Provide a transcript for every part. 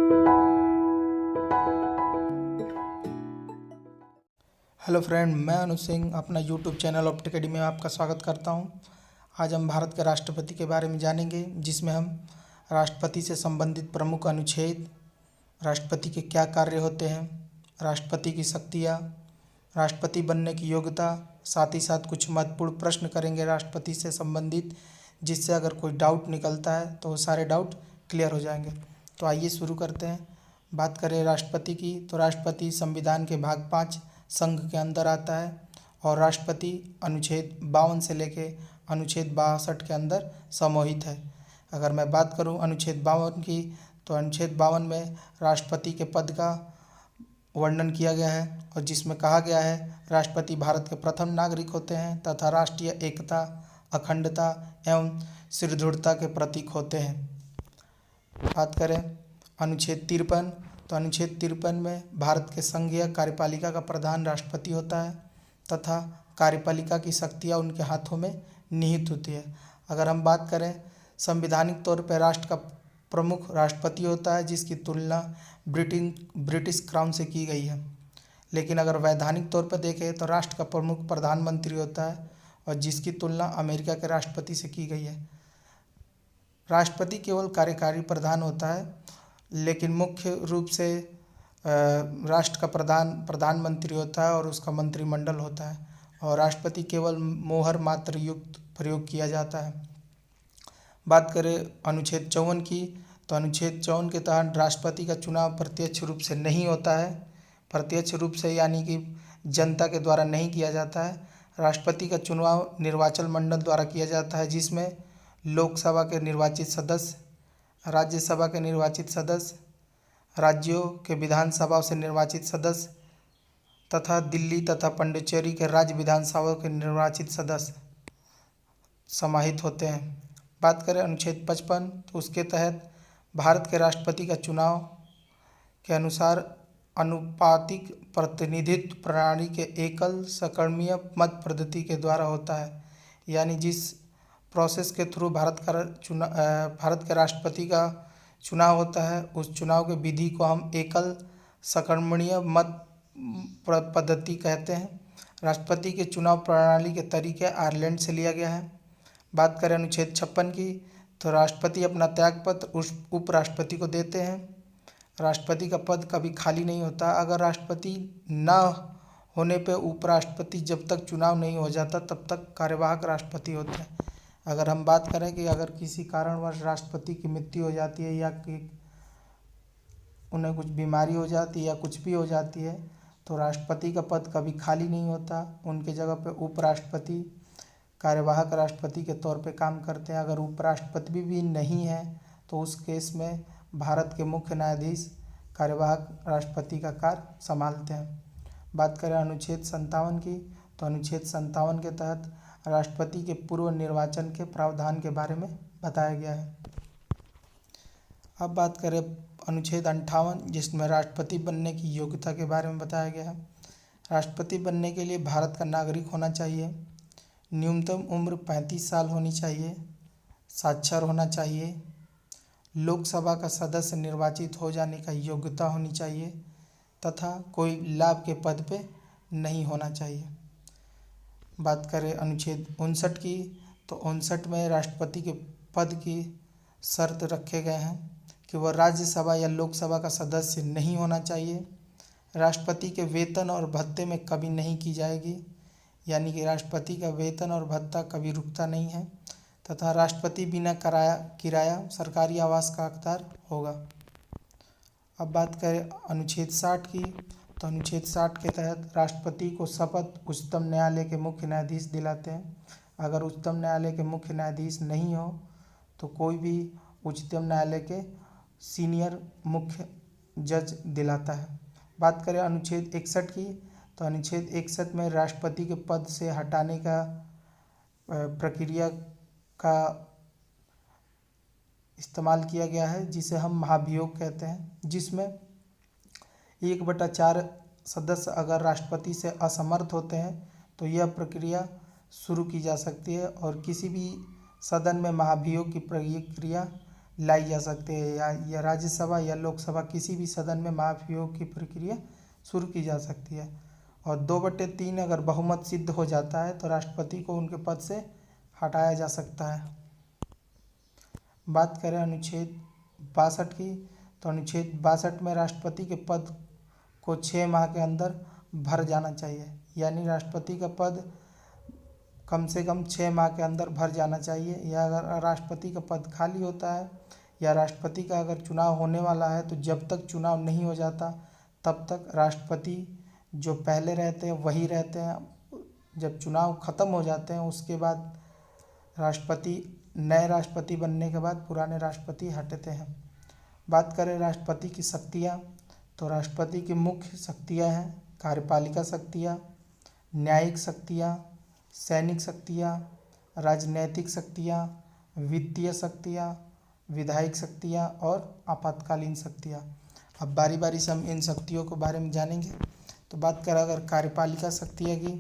Hello friend, मैं अनुज सिंह अपना YouTube channel opt academy में आपका स्वागत करता हूं। आज हम भारत के राष्ट्रपति के बारे में जानेंगे, जिसमें हम राष्ट्रपति से संबंधित प्रमुख अनुच्छेद, राष्ट्रपति के क्या कार्य होते हैं, राष्ट्रपति की शक्तियाँ, राष्ट्रपति बनने की योग्यता, साथ ही साथ कुछ महत्वपूर्ण प्रश्न करेंगे राष्ट्रपति से संबंधित, जिससे अगर कोई डाउट निकलता है तो वो सारे डाउट क्लियर हो जाएंगे। तो आइए शुरू करते हैं। बात करें राष्ट्रपति की, तो राष्ट्रपति संविधान के भाग 5 संघ के अंदर आता है और राष्ट्रपति अनुच्छेद 52 से लेके अनुच्छेद 62 के अंदर समाहित है। अगर मैं बात करूं अनुच्छेद 52 की, तो अनुच्छेद 52 में राष्ट्रपति के पद का वर्णन किया गया है और जिसमें कहा गया है राष्ट्रपति भारत के प्रथम नागरिक होते हैं तथा राष्ट्रीय एकता, अखंडता एवं सुदृढ़ता के प्रतीक होते हैं। बात करें अनुच्छेद 53, तो अनुच्छेद 53 में भारत के संघीय कार्यपालिका का प्रधान राष्ट्रपति होता है तथा कार्यपालिका की शक्तियाँ उनके हाथों में निहित होती है। अगर हम बात करें संवैधानिक तौर पर राष्ट्र का प्रमुख राष्ट्रपति होता है, जिसकी तुलना ब्रिटिश क्राउन से की गई है। लेकिन अगर वैधानिक तौर पर देखें तो राष्ट्र का प्रमुख प्रधानमंत्री होता है और जिसकी तुलना अमेरिका के राष्ट्रपति से की गई है। राष्ट्रपति केवल कार्यकारी प्रधान होता है, लेकिन मुख्य रूप से राष्ट्र का प्रधानमंत्री होता है और उसका मंत्रिमंडल होता है और राष्ट्रपति केवल मोहर मात्र युक्त प्रयोग किया जाता है। बात करें अनुच्छेद 54 की, तो अनुच्छेद 54 के तहत राष्ट्रपति का चुनाव प्रत्यक्ष रूप से नहीं होता है। प्रत्यक्ष रूप से यानी कि जनता के द्वारा नहीं किया जाता है। राष्ट्रपति का चुनाव निर्वाचन मंडल द्वारा किया जाता है, जिसमें लोकसभा के निर्वाचित सदस्य, राज्यसभा के निर्वाचित सदस्य, राज्यों के विधानसभाओं से निर्वाचित सदस्य तथा दिल्ली तथा पुडुचेरी के राज्य विधानसभाओं के निर्वाचित सदस्य समाहित होते हैं। बात करें अनुच्छेद 55, तो उसके तहत भारत के राष्ट्रपति का चुनाव के अनुसार अनुपातिक प्रतिनिधित्व प्रणाली के एकल सकर्मक मत पद्धति के द्वारा होता है। यानी जिस प्रोसेस के थ्रू भारत के राष्ट्रपति का चुनाव होता है, उस चुनाव के विधि को हम एकल सकर्मणीय मत पद्धति कहते हैं। राष्ट्रपति के चुनाव प्रणाली के तरीके आयरलैंड से लिया गया है। बात करें अनुच्छेद 56 की, तो राष्ट्रपति अपना त्यागपत्र उस उपराष्ट्रपति को देते हैं। राष्ट्रपति का पद कभी खाली नहीं होता। अगर राष्ट्रपति न होने पर उपराष्ट्रपति जब तक चुनाव नहीं हो जाता तब तक कार्यवाहक राष्ट्रपति होते हैं। अगर हम बात करें कि अगर किसी कारणवश राष्ट्रपति की मृत्यु हो जाती है या कि उन्हें कुछ बीमारी हो जाती है या कुछ भी हो जाती है, तो राष्ट्रपति का पद कभी खाली नहीं होता। उनके जगह पे उपराष्ट्रपति कार्यवाहक राष्ट्रपति के तौर पे काम करते हैं। अगर उपराष्ट्रपति भी नहीं है तो उस केस में भारत के मुख्य न्यायाधीश कार्यवाहक राष्ट्रपति का कार्य संभालते हैं। बात करें अनुच्छेद 57 की, तो अनुच्छेद 57 के तहत राष्ट्रपति के पूर्व निर्वाचन के प्रावधान के बारे में बताया गया है। अब बात करें अनुच्छेद 58, जिसमें राष्ट्रपति बनने की योग्यता के बारे में बताया गया है। राष्ट्रपति बनने के लिए भारत का नागरिक होना चाहिए, न्यूनतम उम्र 35 साल होनी चाहिए, साक्षर होना चाहिए, लोकसभा का सदस्य निर्वाचित हो जाने का योग्यता होनी चाहिए तथा कोई लाभ के पद पे नहीं होना चाहिए। बात करें अनुच्छेद 59 की, तो 59 में राष्ट्रपति के पद की शर्त रखे गए हैं कि वह राज्यसभा या लोकसभा का सदस्य नहीं होना चाहिए। राष्ट्रपति के वेतन और भत्ते में कभी नहीं की जाएगी, यानी कि राष्ट्रपति का वेतन और भत्ता कभी रुकता नहीं है तथा राष्ट्रपति बिना किराया सरकारी आवास का हकदार होगा। अब बात करें अनुच्छेद 60 की, तो अनुच्छेद 60 के तहत राष्ट्रपति को शपथ उच्चतम न्यायालय के मुख्य न्यायाधीश दिलाते हैं। अगर उच्चतम न्यायालय के मुख्य न्यायाधीश नहीं हो तो कोई भी उच्चतम न्यायालय के सीनियर मुख्य जज दिलाता है। बात करें अनुच्छेद 61 की, तो अनुच्छेद 61 में राष्ट्रपति के पद से हटाने का प्रक्रिया का इस्तेमाल किया गया है, जिसे हम महाभियोग कहते हैं, जिसमें 1/4 सदस्य अगर राष्ट्रपति से असमर्थ होते हैं तो यह प्रक्रिया शुरू की जा सकती है और किसी भी सदन में महाभियोग की प्रक्रिया लाई जा सकती है, या राज्यसभा या लोकसभा किसी भी सदन में महाभियोग की प्रक्रिया शुरू की जा सकती है। और 2/3 अगर बहुमत सिद्ध हो जाता है तो राष्ट्रपति को उनके पद से हटाया जा सकता है। बात करें अनुच्छेद 62 की, तो अनुच्छेद 62 में राष्ट्रपति के पद को 6 माह के अंदर भर जाना चाहिए, यानी राष्ट्रपति का पद कम से कम 6 माह के अंदर भर जाना चाहिए। या अगर राष्ट्रपति का पद खाली होता है या राष्ट्रपति का अगर चुनाव होने वाला है तो जब तक चुनाव नहीं हो जाता तब तक राष्ट्रपति जो पहले रहते हैं वही रहते हैं। जब चुनाव ख़त्म हो जाते हैं उसके बाद नए राष्ट्रपति बनने के बाद पुराने राष्ट्रपति हटते हैं। बात करें राष्ट्रपति की शक्तियाँ, तो राष्ट्रपति की मुख्य शक्तियाँ हैं कार्यपालिका शक्तियाँ, न्यायिक शक्तियाँ, सैनिक शक्तियाँ, राजनैतिक शक्तियाँ, वित्तीय शक्तियाँ, विधायिक शक्तियाँ और आपातकालीन शक्तियाँ। अब बारी बारी से हम इन शक्तियों के बारे में जानेंगे। तो बात करें अगर कार्यपालिका शक्तियाँ की,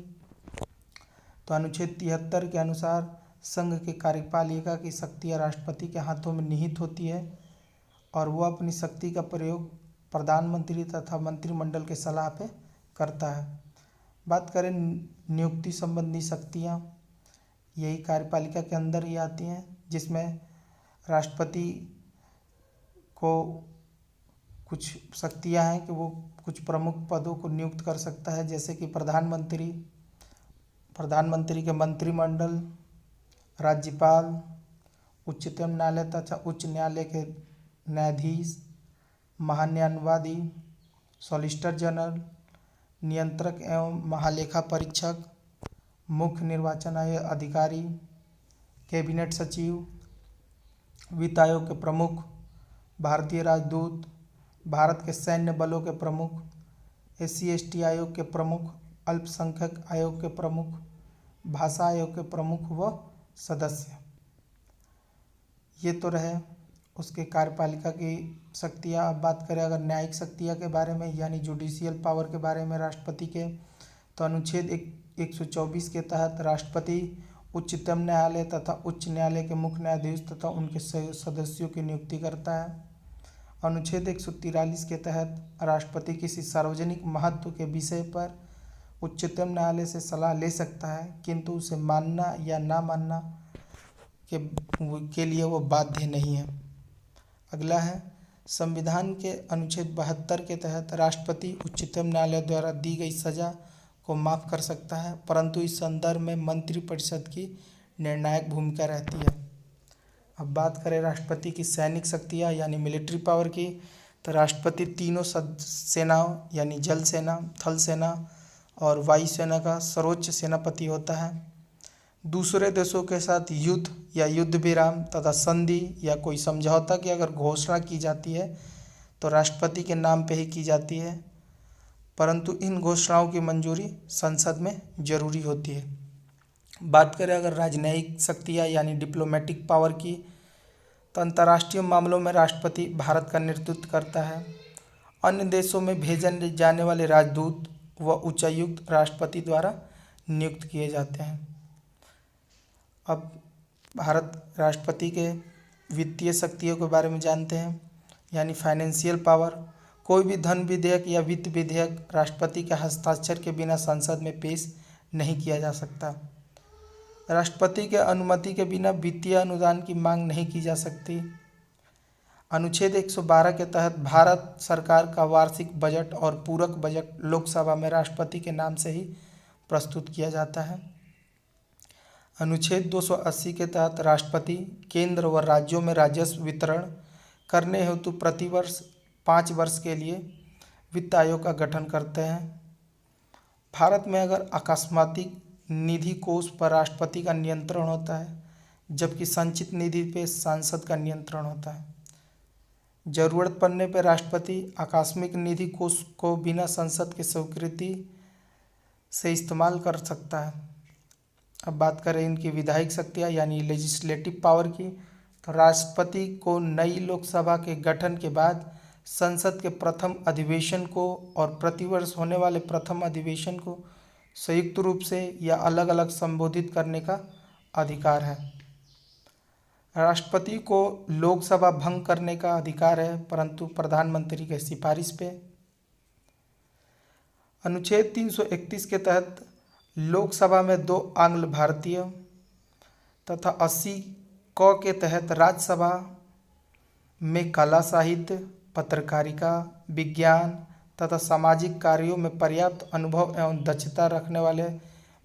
तो अनुच्छेद 73 के अनुसार संघ के कार्यपालिका की शक्तियाँ राष्ट्रपति के हाथों में निहित होती है और वह अपनी शक्ति का प्रयोग प्रधानमंत्री तथा मंत्रिमंडल के सलाह पे करता है। बात करें नियुक्ति संबंधी शक्तियाँ, यही कार्यपालिका के अंदर ही आती हैं, जिसमें राष्ट्रपति को कुछ शक्तियाँ हैं कि वो कुछ प्रमुख पदों को नियुक्त कर सकता है, जैसे कि प्रधानमंत्री के मंत्रिमंडल, राज्यपाल, उच्चतम न्यायालय तथा उच्च न्यायालय के न्यायाधीश, महान्यायवादी, सॉलिसिटर जनरल, नियंत्रक एवं महालेखा परीक्षक, मुख्य निर्वाचन अधिकारी, कैबिनेट सचिव, वित्त आयोग के प्रमुख, भारतीय राजदूत, भारत के सैन्य बलों के प्रमुख, SC/ST आयोग के प्रमुख, अल्पसंख्यक आयोग के प्रमुख, भाषा आयोग के प्रमुख व सदस्य। ये तो रहे उसके कार्यपालिका की शक्तियाँ। अब बात करें अगर न्यायिक शक्तियाँ के बारे में, यानी जुडिशियल पावर के बारे में राष्ट्रपति के, तो अनुच्छेद 124 के तहत राष्ट्रपति उच्चतम न्यायालय तथा उच्च न्यायालय के मुख्य न्यायाधीश तथा उनके सदस्यों की नियुक्ति करता है। अनुच्छेद 143 के तहत राष्ट्रपति किसी सार्वजनिक महत्व के विषय पर उच्चतम न्यायालय से सलाह ले सकता है, किंतु उसे मानना या ना मानना के लिए वो बाध्य नहीं है। अगला है संविधान के अनुच्छेद 72 के तहत राष्ट्रपति उच्चतम न्यायालय द्वारा दी गई सजा को माफ़ कर सकता है, परंतु इस संदर्भ में मंत्रिपरिषद की निर्णायक भूमिका रहती है। अब बात करें राष्ट्रपति की सैनिक शक्तियाँ यानी मिलिट्री पावर की, तो राष्ट्रपति तीनों सेनाओं यानी जल सेना, थल सेना और वायुसेना का सर्वोच्च सेनापति होता है। दूसरे देशों के साथ युद्ध या युद्ध विराम तथा संधि या कोई समझौता की अगर घोषणा की जाती है तो राष्ट्रपति के नाम पे ही की जाती है, परंतु इन घोषणाओं की मंजूरी संसद में जरूरी होती है। बात करें अगर राजनयिक शक्तियाँ यानी डिप्लोमेटिक पावर की, तो अंतर्राष्ट्रीय मामलों में राष्ट्रपति भारत का नेतृत्व करता है। अन्य देशों में भेजे जाने वाले राजदूत व उच्चायुक्त राष्ट्रपति द्वारा नियुक्त किए जाते हैं। अब भारत राष्ट्रपति के वित्तीय शक्तियों के बारे में जानते हैं, यानी फाइनेंशियल पावर। कोई भी धन विधेयक या वित्त विधेयक राष्ट्रपति के हस्ताक्षर के बिना संसद में पेश नहीं किया जा सकता। राष्ट्रपति के अनुमति के बिना वित्तीय अनुदान की मांग नहीं की जा सकती। अनुच्छेद 112 के तहत भारत सरकार का वार्षिक बजट और पूरक बजट लोकसभा में राष्ट्रपति के नाम से ही प्रस्तुत किया जाता है। अनुच्छेद 280 के तहत राष्ट्रपति केंद्र व राज्यों में राजस्व वितरण करने हेतु प्रतिवर्ष 5 वर्ष के लिए वित्त आयोग का गठन करते हैं। भारत में अगर अकस्मातिक निधि कोष पर राष्ट्रपति का नियंत्रण होता है, जबकि संचित निधि पे सांसद का नियंत्रण होता है। जरूरत पड़ने पर राष्ट्रपति आकस्मिक निधि कोष को बिना संसद की स्वीकृति से इस्तेमाल कर सकता है। अब बात करें इनकी विधायिक शक्तियाँ यानी लेजिस्लेटिव पावर की, तो राष्ट्रपति को नई लोकसभा के गठन के बाद संसद के प्रथम अधिवेशन को और प्रतिवर्ष होने वाले प्रथम अधिवेशन को संयुक्त रूप से या अलग अलग संबोधित करने का अधिकार है। राष्ट्रपति को लोकसभा भंग करने का अधिकार है, परंतु प्रधानमंत्री की सिफारिश पे। अनुच्छेद 331 के तहत लोकसभा में 2 आंग्ल भारतीय तथा 80 क के तहत राज्यसभा में कला, साहित्य, पत्रकारिता, विज्ञान तथा सामाजिक कार्यों में पर्याप्त अनुभव एवं दक्षता रखने वाले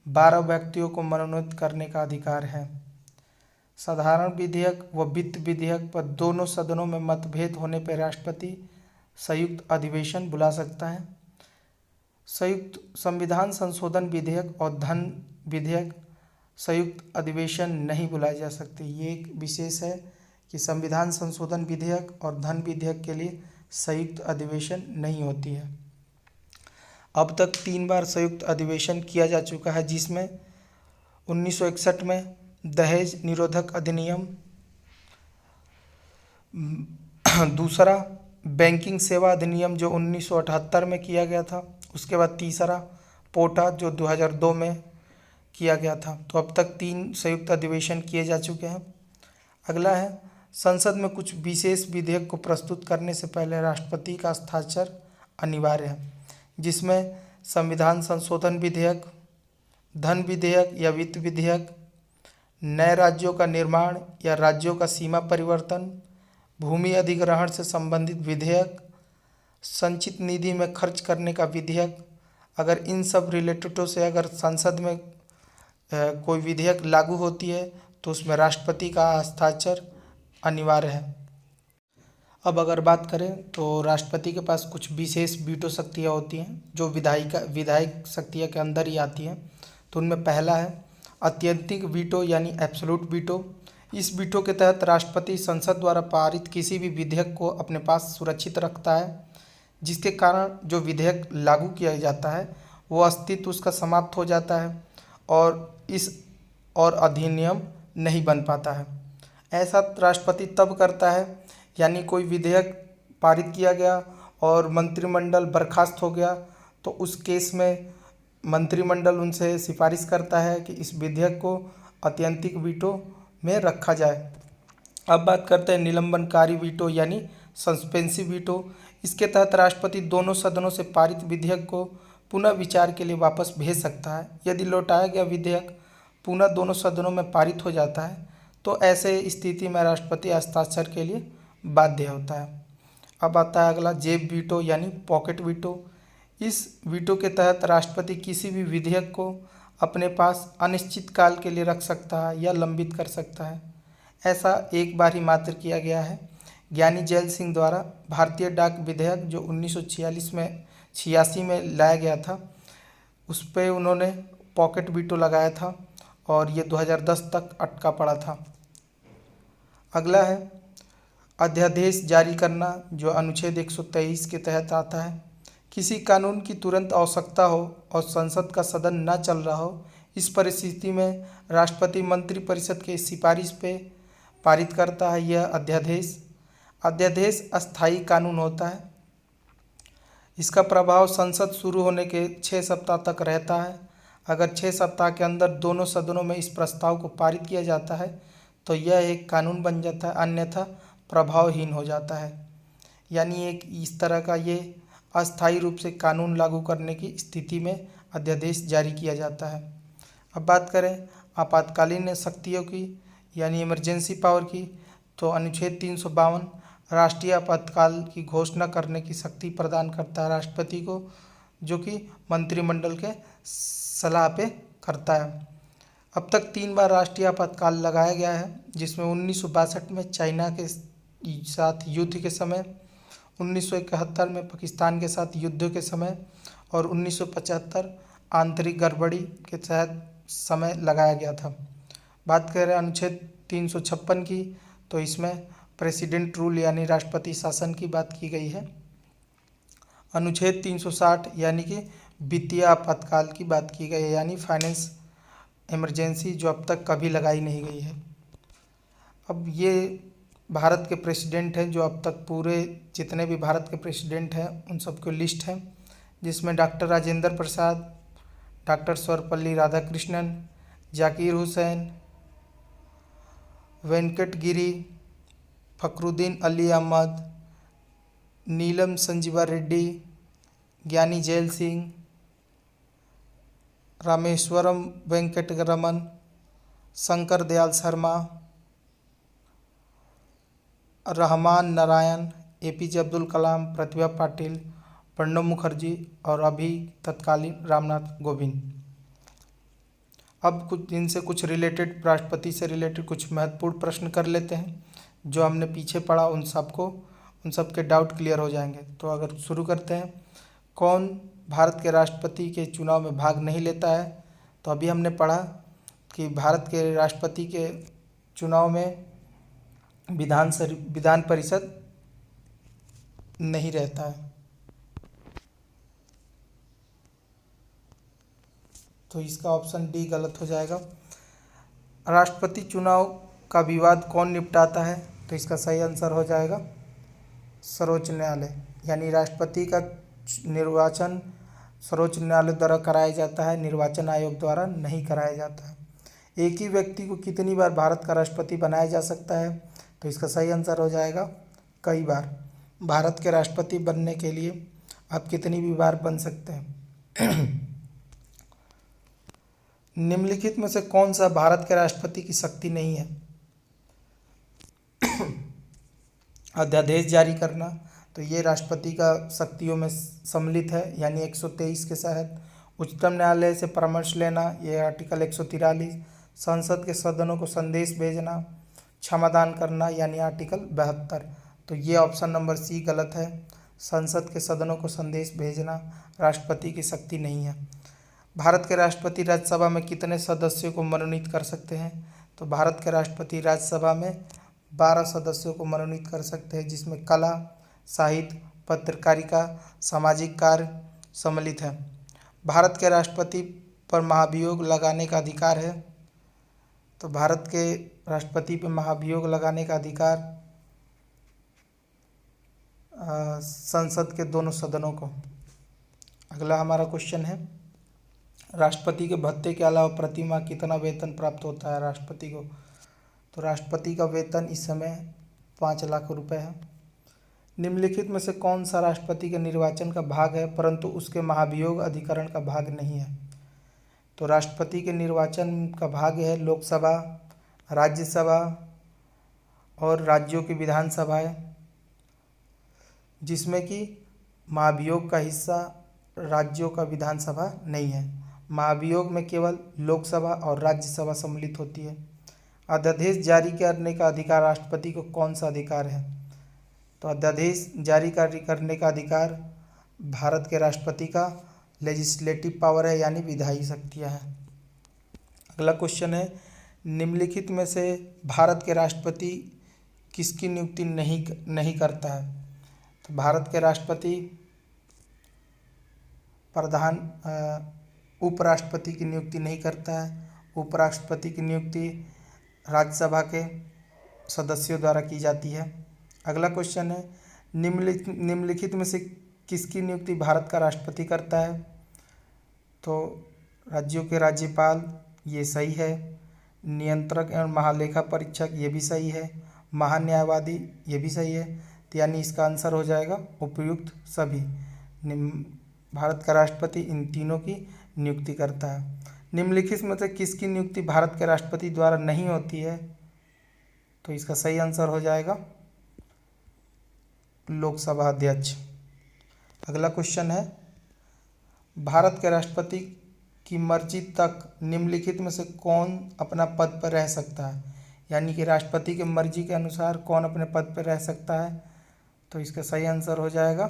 12 व्यक्तियों को मनोनीत करने का अधिकार है। साधारण विधेयक व वित्त विधेयक पर दोनों सदनों में मतभेद होने पर राष्ट्रपति संयुक्त अधिवेशन बुला सकता है। संयुक्त संविधान संशोधन विधेयक और धन विधेयक संयुक्त अधिवेशन नहीं बुलाए जा सकते। ये एक विशेष है कि संविधान संशोधन विधेयक और धन विधेयक के लिए संयुक्त अधिवेशन नहीं होती है। अब तक 3 बार संयुक्त अधिवेशन किया जा चुका है, जिसमें 1961 में दहेज निरोधक अधिनियम, दूसरा बैंकिंग सेवा अधिनियम जो 1978 में किया गया था, उसके बाद तीसरा पोटा जो 2002 में किया गया था। तो अब तक 3 संयुक्त अधिवेशन किए जा चुके हैं। अगला है, संसद में कुछ विशेष विधेयक को प्रस्तुत करने से पहले राष्ट्रपति का हस्ताक्षर अनिवार्य है, जिसमें संविधान संशोधन विधेयक, धन विधेयक या वित्त विधेयक, नए राज्यों का निर्माण या राज्यों का सीमा परिवर्तन, भूमि अधिग्रहण से संबंधित विधेयक, संचित निधि में खर्च करने का विधेयक। अगर इन सब रिलेटेडों से अगर संसद में कोई विधेयक लागू होती है तो उसमें राष्ट्रपति का हस्ताक्षर अनिवार्य है। अब अगर बात करें तो राष्ट्रपति के पास कुछ विशेष वीटो शक्तियाँ होती हैं जो विधायक शक्तियाँ के अंदर ही आती हैं। तो उनमें पहला है अत्यंतिक वीटो यानी एब्सोल्यूट वीटो। इस वीटो के तहत राष्ट्रपति संसद द्वारा पारित किसी भी विधेयक को अपने पास सुरक्षित रखता है, जिसके कारण जो विधेयक लागू किया जाता है वो अस्तित्व उसका समाप्त हो जाता है और अधिनियम नहीं बन पाता है। ऐसा राष्ट्रपति तब करता है, यानी कोई विधेयक पारित किया गया और मंत्रिमंडल बर्खास्त हो गया तो उस केस में मंत्रिमंडल उनसे सिफारिश करता है कि इस विधेयक को अत्यंतिक वीटो में रखा जाए। अब बात करते हैं निलंबनकारी वीटो यानी सस्पेंसिव वीटो। इसके तहत राष्ट्रपति दोनों सदनों से पारित विधेयक को पुनः विचार के लिए वापस भेज सकता है। यदि लौटाया गया विधेयक पुनः दोनों सदनों में पारित हो जाता है तो ऐसे स्थिति में राष्ट्रपति हस्ताक्षर के लिए बाध्य होता है। अब आता है अगला जेब वीटो यानी पॉकेट वीटो। इस वीटो के तहत राष्ट्रपति किसी भी विधेयक को अपने पास अनिश्चित काल के लिए रख सकता है या लंबित कर सकता है। ऐसा एक बार ही मात्र किया गया है। ज्ञानी जैल सिंह द्वारा भारतीय डाक विधेयक जो 1986 में लाया गया था, उस पर उन्होंने पॉकेट वीटो लगाया था और ये 2010 तक अटका पड़ा था। अगला है अध्यादेश जारी करना जो अनुच्छेद 123 के तहत आता है। किसी कानून की तुरंत आवश्यकता हो और संसद का सदन न चल रहा हो, इस परिस्थिति में राष्ट्रपति मंत्रिपरिषद के सिफारिश पे पारित करता है यह अध्यादेश अस्थायी कानून होता है। इसका प्रभाव संसद शुरू होने के 6 सप्ताह तक रहता है। अगर 6 सप्ताह के अंदर दोनों सदनों में इस प्रस्ताव को पारित किया जाता है तो यह एक कानून बन जाता है, अन्यथा प्रभावहीन हो जाता है। यानी एक इस तरह का ये अस्थायी रूप से कानून लागू करने की स्थिति में अध्यादेश जारी किया जाता है। अब बात करें आपातकालीन शक्तियों की यानी इमरजेंसी पावर की, तो अनुच्छेद 352 राष्ट्रीय आपातकाल की घोषणा करने की शक्ति प्रदान करता है राष्ट्रपति को, जो कि मंत्रिमंडल के सलाह पे करता है। अब तक 3 बार राष्ट्रीय आपातकाल लगाया गया है, जिसमें 1962 में चाइना के साथ युद्ध के समय, 1971 में पाकिस्तान के साथ युद्ध के समय और 1975 आंतरिक गड़बड़ी के तहत समय लगाया गया था। बात करें अनुच्छेद 356 की, तो इसमें प्रेसिडेंट रूल यानी राष्ट्रपति शासन की बात की गई है। अनुच्छेद 360 यानी कि वित्तीय आपातकाल की बात की गई है, यानी फाइनेंस इमरजेंसी, जो अब तक कभी लगाई नहीं गई है। अब ये भारत के प्रेसिडेंट हैं जो अब तक पूरे जितने भी भारत के प्रेसिडेंट हैं उन सबकी लिस्ट है, जिसमें डॉक्टर राजेंद्र प्रसाद, डॉक्टर सर्वपल्ली राधाकृष्णन, जाकिर हुसैन वेंकटगिरी, फखरुद्दीन अली अहमद, नीलम संजीवा रेड्डी, ज्ञानी जैल सिंह, रामेश्वरम वेंकटरमन, शंकर दयाल शर्मा, रहमान नारायण, एपीजे अब्दुल कलाम, प्रतिभा पाटिल, प्रणब मुखर्जी और अभी तत्कालीन रामनाथ कोविंद। अब कुछ इनसे कुछ रिलेटेड, राष्ट्रपति से रिलेटेड कुछ महत्वपूर्ण प्रश्न कर लेते हैं। जो हमने पीछे पढ़ा उन सब के डाउट क्लियर हो जाएंगे। तो अगर शुरू करते हैं, कौन भारत के राष्ट्रपति के चुनाव में भाग नहीं लेता है? तो अभी हमने पढ़ा कि भारत के राष्ट्रपति के चुनाव में विधान परिषद नहीं रहता है। तो इसका ऑप्शन डी गलत हो जाएगा। राष्ट्रपति चुनाव का विवाद कौन निपटाता है? तो इसका सही आंसर हो जाएगा सर्वोच्च न्यायालय। यानी राष्ट्रपति का निर्वाचन सर्वोच्च न्यायालय द्वारा कराया जाता है, निर्वाचन आयोग द्वारा नहीं कराया जाता है। एक ही व्यक्ति को कितनी बार भारत का राष्ट्रपति बनाया जा सकता है? तो इसका सही आंसर हो जाएगा कई बार। भारत के राष्ट्रपति बनने के लिए आप कितनी भी बार बन सकते हैं। निम्नलिखित में से कौन सा भारत के राष्ट्रपति की शक्ति नहीं है? अध्यादेश जारी करना, तो ये राष्ट्रपति का शक्तियों में सम्मिलित है, यानी 123 के तहत। उच्चतम न्यायालय से परामर्श लेना, ये आर्टिकल 143। संसद के सदनों को संदेश भेजना, क्षमादान करना, यानी आर्टिकल 72। तो ये ऑप्शन नंबर सी गलत है। संसद के सदनों को संदेश भेजना राष्ट्रपति की शक्ति नहीं है। भारत के राष्ट्रपति राज्यसभा में कितने सदस्यों को मनोनीत कर सकते हैं? तो भारत के राष्ट्रपति राज्यसभा में 12 सदस्यों को मनोनीत कर सकते हैं, जिसमें कला, साहित्य, पत्रकारिता, सामाजिक कार्य सम्मिलित है। भारत के राष्ट्रपति पर महाभियोग लगाने का अधिकार है। तो भारत के राष्ट्रपति पर महाभियोग लगाने का अधिकार संसद के दोनों सदनों को। अगला हमारा क्वेश्चन है, राष्ट्रपति के भत्ते के अलावा प्रति माह कितना वेतन प्राप्त होता है राष्ट्रपति को? तो राष्ट्रपति का वेतन इस समय 5 लाख रुपए है। निम्नलिखित में से कौन सा राष्ट्रपति के निर्वाचन का भाग है परंतु उसके महाभियोग अधिकरण का भाग नहीं है? तो राष्ट्रपति के निर्वाचन का भाग है लोकसभा, राज्यसभा और राज्यों की विधानसभाएं, जिसमें कि महाभियोग का हिस्सा राज्यों का विधानसभा नहीं है। महाभियोग में केवल लोकसभा और राज्यसभा सम्मिलित होती है। अध्यादेश जारी करने का अधिकार राष्ट्रपति को कौन सा अधिकार है? तो अध्यादेश जारी करने का अधिकार भारत के राष्ट्रपति का लेजिस्लेटिव पावर है, यानी विधायी शक्तियाँ हैं। अगला क्वेश्चन है, निम्नलिखित में से भारत के राष्ट्रपति किसकी नियुक्ति नहीं करता है? तो भारत के राष्ट्रपति उपराष्ट्रपति की नियुक्ति नहीं करता है। उपराष्ट्रपति की नियुक्ति राज्यसभा के सदस्यों द्वारा की जाती है। अगला क्वेश्चन है, निम्नलिखित में से किसकी नियुक्ति भारत का राष्ट्रपति करता है? तो राज्यों के राज्यपाल, ये सही है। नियंत्रक एवं महालेखा परीक्षक, ये भी सही है। महान्यायवादी, ये भी सही है। तो यानी इसका आंसर हो जाएगा उपयुक्त सभी। भारत का राष्ट्रपति इन तीनों की नियुक्ति करता है। निम्नलिखित में से किसकी नियुक्ति भारत के राष्ट्रपति द्वारा नहीं होती है? तो इसका सही आंसर हो जाएगा लोकसभा अध्यक्ष। अगला क्वेश्चन है, भारत के राष्ट्रपति की मर्जी तक निम्नलिखित में से कौन अपना पद पर रह सकता है? यानी कि राष्ट्रपति की मर्जी के अनुसार कौन अपने पद पर रह सकता है? तो इसका सही आंसर हो जाएगा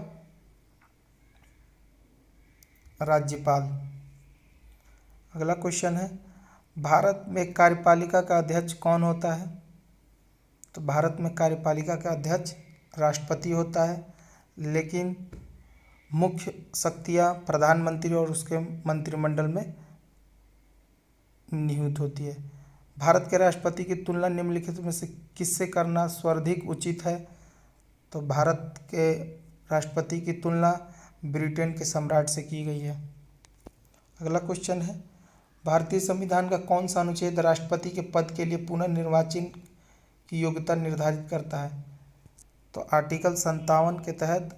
राज्यपाल। अगला क्वेश्चन है, भारत में कार्यपालिका का अध्यक्ष कौन होता है? तो भारत में कार्यपालिका का अध्यक्ष राष्ट्रपति होता है, लेकिन मुख्य शक्तियाँ प्रधानमंत्री और उसके मंत्रिमंडल में निहित होती है। भारत के राष्ट्रपति की तुलना निम्नलिखित में से किससे करना सर्वाधिक उचित है? तो भारत के राष्ट्रपति की तुलना ब्रिटेन के सम्राट से की गई है। अगला क्वेश्चन है, भारतीय संविधान का कौन सा अनुच्छेद राष्ट्रपति के पद के लिए पुनर्निर्वाचन की योग्यता निर्धारित करता है? तो आर्टिकल 57 के तहत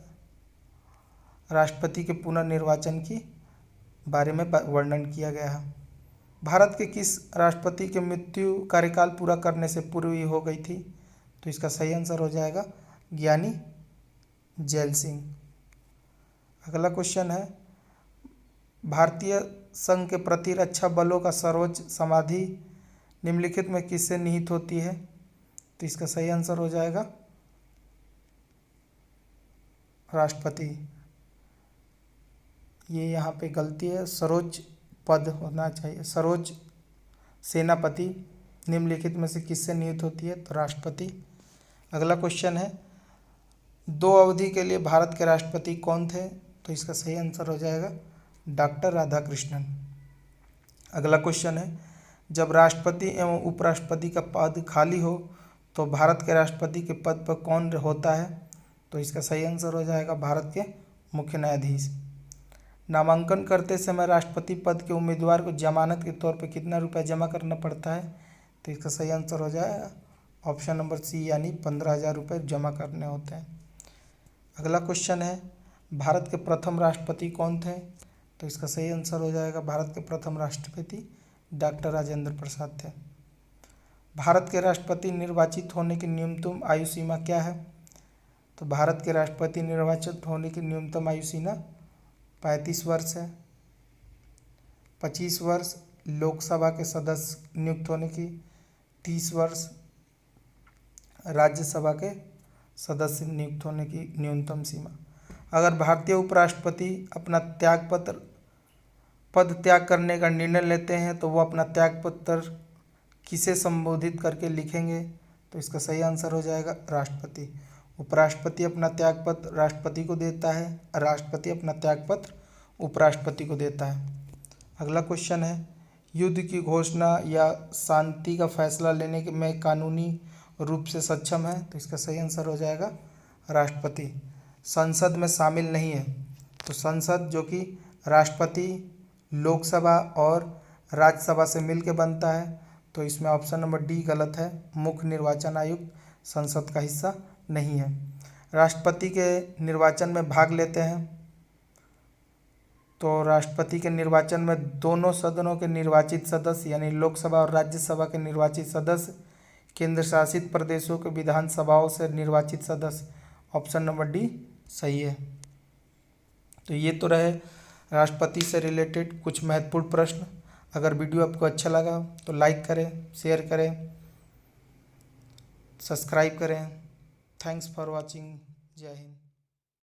राष्ट्रपति के पुनर्निर्वाचन की बारे में वर्णन किया गया है। भारत के किस राष्ट्रपति की मृत्यु कार्यकाल पूरा करने से पूर्व ही हो गई थी? तो इसका सही आंसर हो जाएगा ज्ञानी जैल सिंह। अगला क्वेश्चन है, भारतीय संघ के प्रतिरक्षा बलों का सर्वोच्च समाधि निम्नलिखित में किससे निहित होती है? तो इसका सही आंसर हो जाएगा राष्ट्रपति। ये यहाँ पे गलती है, सर्वोच्च पद होना चाहिए, सर्वोच्च सेनापति निम्नलिखित में से किससे नियुक्त होती है? तो राष्ट्रपति। अगला क्वेश्चन है, 2 अवधि के लिए भारत के राष्ट्रपति कौन थे? तो इसका सही आंसर हो जाएगा डॉक्टर राधाकृष्णन। अगला क्वेश्चन है, जब राष्ट्रपति एवं उपराष्ट्रपति का पद खाली हो तो भारत के राष्ट्रपति के पद पर कौन होता है? तो इसका सही आंसर हो जाएगा भारत के मुख्य न्यायाधीश। नामांकन करते समय राष्ट्रपति पद के उम्मीदवार को जमानत के तौर पर कितना रुपया जमा करना पड़ता है? तो इसका सही आंसर हो जाएगा ऑप्शन नंबर सी, यानी 15,000 रुपये जमा करने होते हैं। अगला क्वेश्चन है, भारत के प्रथम राष्ट्रपति कौन थे? तो इसका सही आंसर हो जाएगा भारत के प्रथम राष्ट्रपति डॉक्टर राजेंद्र प्रसाद थे। भारत के राष्ट्रपति निर्वाचित होने की न्यूनतम आयु सीमा क्या है? तो भारत के राष्ट्रपति निर्वाचित होने की न्यूनतम आयु सीमा 35 वर्ष है। 25 वर्ष लोकसभा के सदस्य नियुक्त होने की, 30 वर्ष राज्यसभा के सदस्य नियुक्त होने की न्यूनतम सीमा। अगर भारतीय उपराष्ट्रपति अपना पद त्याग करने का निर्णय लेते हैं तो वो अपना त्यागपत्र किसे संबोधित करके लिखेंगे? तो इसका सही आंसर हो जाएगा राष्ट्रपति। उपराष्ट्रपति अपना त्यागपत्र राष्ट्रपति को देता है, राष्ट्रपति अपना त्यागपत्र उपराष्ट्रपति को देता है। अगला क्वेश्चन है, युद्ध की घोषणा या शांति का फैसला लेने में कानूनी रूप से सक्षम है? तो इसका सही आंसर हो जाएगा राष्ट्रपति। संसद में शामिल नहीं है, तो संसद जो कि राष्ट्रपति, लोकसभा और राज्यसभा से मिलकर बनता है, तो इसमें ऑप्शन नंबर डी गलत है। मुख्य निर्वाचन आयुक्त संसद का हिस्सा नहीं है। राष्ट्रपति के निर्वाचन में भाग लेते हैं, तो राष्ट्रपति के निर्वाचन में दोनों सदनों के निर्वाचित सदस्य यानी लोकसभा और राज्यसभा के निर्वाचित सदस्य, केंद्र शासित प्रदेशों के विधानसभाओं से निर्वाचित सदस्य, ऑप्शन नंबर डी सही है। तो ये तो रहे राष्ट्रपति से रिलेटेड कुछ महत्वपूर्ण प्रश्न। अगर वीडियो आपको अच्छा लगा तो लाइक करें, शेयर करें, सब्सक्राइब करें। Thanks for watching. जय हिंद।